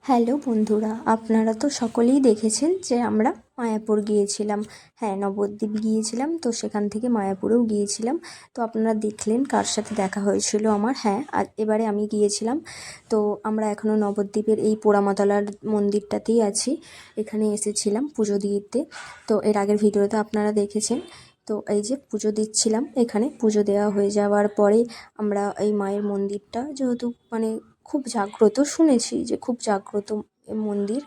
Hello বন্ধুরা, আপনারা তো সকলেই দেখেছেন যে আমরা মায়াপুর গিয়েছিলাম। হ্যাঁ, নবদ্বীপ গিয়েছিলাম, তো সেখান থেকে মায়াপুরেও গিয়েছিলাম। তো আপনারা দেখলেন কার সাথে দেখা হয়েছিল আমার। হ্যাঁ, আর এবারে আমি গিয়েছিলাম। তো আমরা এখনও নবদ্বীপের এই পোড়ামাতলার মন্দিরটাতেই আছি। এখানে এসেছিলাম পুজো দিতে। তো এর আগের ভিডিওতে আপনারা দেখেছেন। তো এই যে পুজো দিচ্ছিলাম, এখানে পুজো দেওয়া হয়ে যাওয়ার পরে আমরা এই মায়ের মন্দিরটা যেহেতু খুব জাগ্রত, শুনেছি যে খুব জাগ্রত মন্দির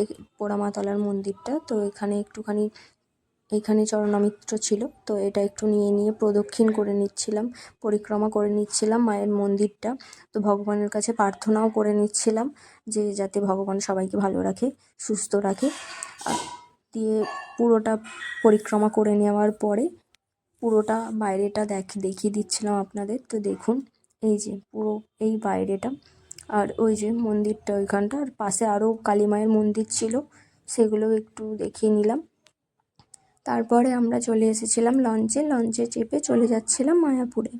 এই পোড়ামাতলার মন্দিরটা। তো এইখানে চরণামিত্র ছিল, তো এটা একটু নিয়ে প্রদক্ষিণ করে নিচ্ছিলাম, পরিক্রমা করে নিচ্ছিলাম মায়ের মন্দিরটা। তো ভগবানের কাছে প্রার্থনাও করে নিচ্ছিলাম যে যাতে ভগবান সবাইকে ভালো রাখে, সুস্থ রাখে। দিয়ে পুরোটা পরিক্রমা করে নেওয়ার পরে পুরোটা বাইরেটা দেখিয়ে দিচ্ছিলাম আপনাদের। তো দেখুন, এই যে পুরো এই বাইরেটা, আর ওই যে মন্দিরটা ওইখানটা, আর পাশে আরও কালী মায়ের মন্দির ছিল, সেগুলোও একটু দেখিয়ে নিলাম। তারপরে আমরা চলে এসেছিলাম লঞ্চে চেপে চলে যাচ্ছিলাম মায়াপুরে।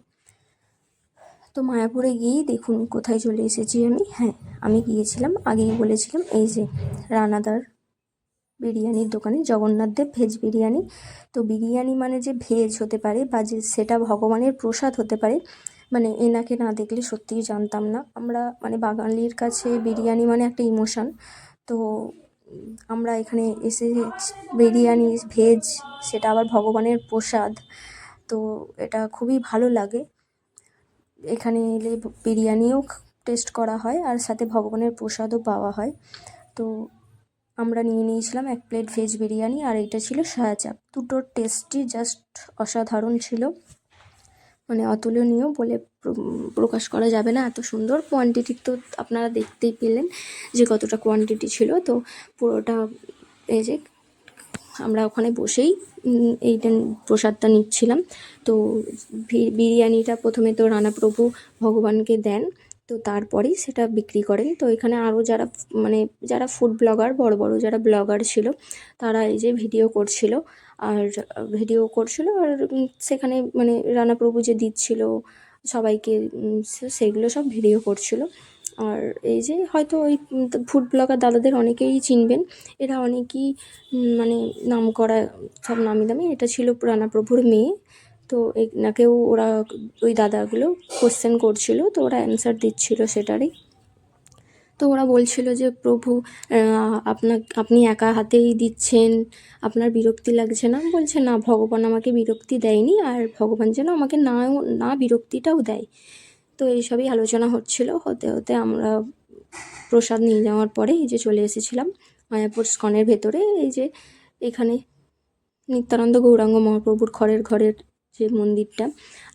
তো মায়াপুরে গিয়েই দেখুন কোথায় চলে এসেছি আমি। হ্যাঁ, আমি গিয়েছিলাম, আগেই বলেছিলাম, এই যে রানাদার বিরিয়ানির দোকানে, জগন্নাথ দেব ভেজ বিরিয়ানি। তো বিরিয়ানি মানে যে ভেজ হতে পারে বা যে সেটা ভগবানের প্রসাদ হতে পারে, এনাকে না দেখলে সত্যিই জানতাম না। আমরা বাঙালির কাছে বিরিয়ানি মানে একটা ইমোশন। তো আমরা এখানে এসে বিরিয়ানি ভেজ, সেটা আবার ভগবানের প্রসাদ, তো এটা খুবই ভালো লাগে। এখানে এলে বিরিয়ানিও টেস্ট করা হয় আর সাথে ভগবানের প্রসাদও পাওয়া হয়। তো আমরা নিয়ে নিয়েছিলাম 1 প্লেট ভেজ বিরিয়ানি, আর এইটা ছিল সায়া চাপ। দুটোর টেস্টই জাস্ট অসাধারণ ছিল, অতুলনীয় বলে প্রকাশ করা যাবে না, এত সুন্দর। কোয়ান্টিটি তো আপনারা দেখতেই পেলেন যে কতটা কোয়ান্টিটি ছিল। তো পুরোটা এই যে আমরা ওখানে বসেই এইটা প্রসাদটা নিচ্ছিলাম। তো বিরিয়ানিটা প্রথমে তো রানাপ্রভু ভগবানকে দেন, তো তারপরেই সেটা বিক্রি করেন। তো এখানে আরও যারা ফুড ব্লগার, বড় বড় যারা ব্লগার ছিল, তারা এই যে ভিডিও করছিল আর সেখানে রানাপ্রভু যে দিচ্ছিল সবাইকে, সেগুলো সব ভিডিও করছিল। আর এই যে হয়তো ওই ফুড ব্লগার দাদাদের অনেকেই চিনবেন, এরা অনেকেই নাম করা, সব নামি দামি। এটা ছিল রানাপ্রভুর মেয়ে। তো এনাকেও ওরা, ওই দাদাগুলো কোশ্চেন করছিল, তো ওরা অ্যান্সার দিচ্ছিল সেটারই। তো ওরা বলছিল যে প্রভু, আপনি একা হাতেই দিচ্ছেন, আপনার বিরক্তি লাগছে না? বলছে না, ভগবান আমাকে বিরক্তি দেয়নি, আর ভগবান যেন আমাকে না বিরক্তিটাও দেয়। তো এইসবই আলোচনা হতে হতে আমরা প্রসাদ নিয়ে যাওয়ার পরে এই যে চলে এসেছিলাম মায়াপুর স্কনের ভেতরে। এই যে এখানে নিত্যানন্দ গৌরাঙ্গ মহাপ্রভুর ঘরের যে মন্দিরটা,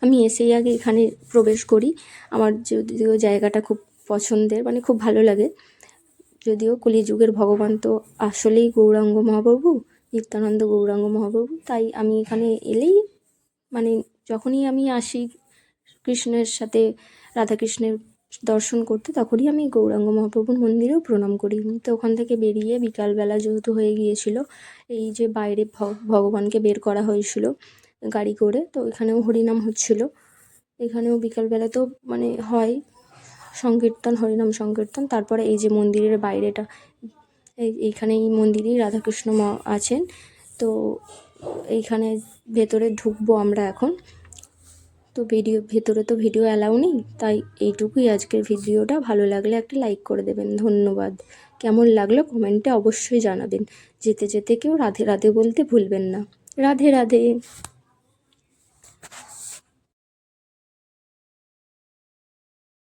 আমি এসেই আগে এখানে প্রবেশ করি। আমার যদিও জায়গাটা খুব পছন্দের, খুব ভালো লাগে। যদিও কলিযুগের ভগবান তো আসলেই গৌরাঙ্গ মহাপ্রভু, নিত্যানন্দ গৌরাঙ্গ মহাপ্রভু, তাই আমি এখানে এলেই যখনই আমি আসি কৃষ্ণের সাথে রাধাকৃষ্ণের দর্শন করতে, তখনই আমি গৌরাঙ্গ মহাপ্রভুর মন্দিরেও প্রণাম করি। তো ওখান থেকে বেরিয়ে বিকালবেলা যেহেতু হয়ে গিয়েছিল, এই যে বাইরে ভগবানকে বের করা হয়েছিল গাড়ি করে, তো এখানেও হরিনাম হচ্ছিল। এখানেও বিকালবেলাতেও হয় সংকীর্তন, হরিনাম সংকীর্তন। তারপরে এই যে মন্দিরের বাইরেটা, এইখানে এই মন্দিরেই রাধাকৃষ্ণ আছেন। তো এইখানে ভেতরে ঢুকবো আমরা এখন। তো ভেতরে তো ভিডিও অ্যালাউ নেই, তাই এইটুকুই আজকের ভিডিওটা। ভালো লাগলে একটা লাইক করে দেবেন, ধন্যবাদ। কেমন লাগলো কমেন্টে অবশ্যই জানাবেন। যেতে যেতে কেউ রাধে রাধে বলতে ভুলবেন না। রাধে রাধে।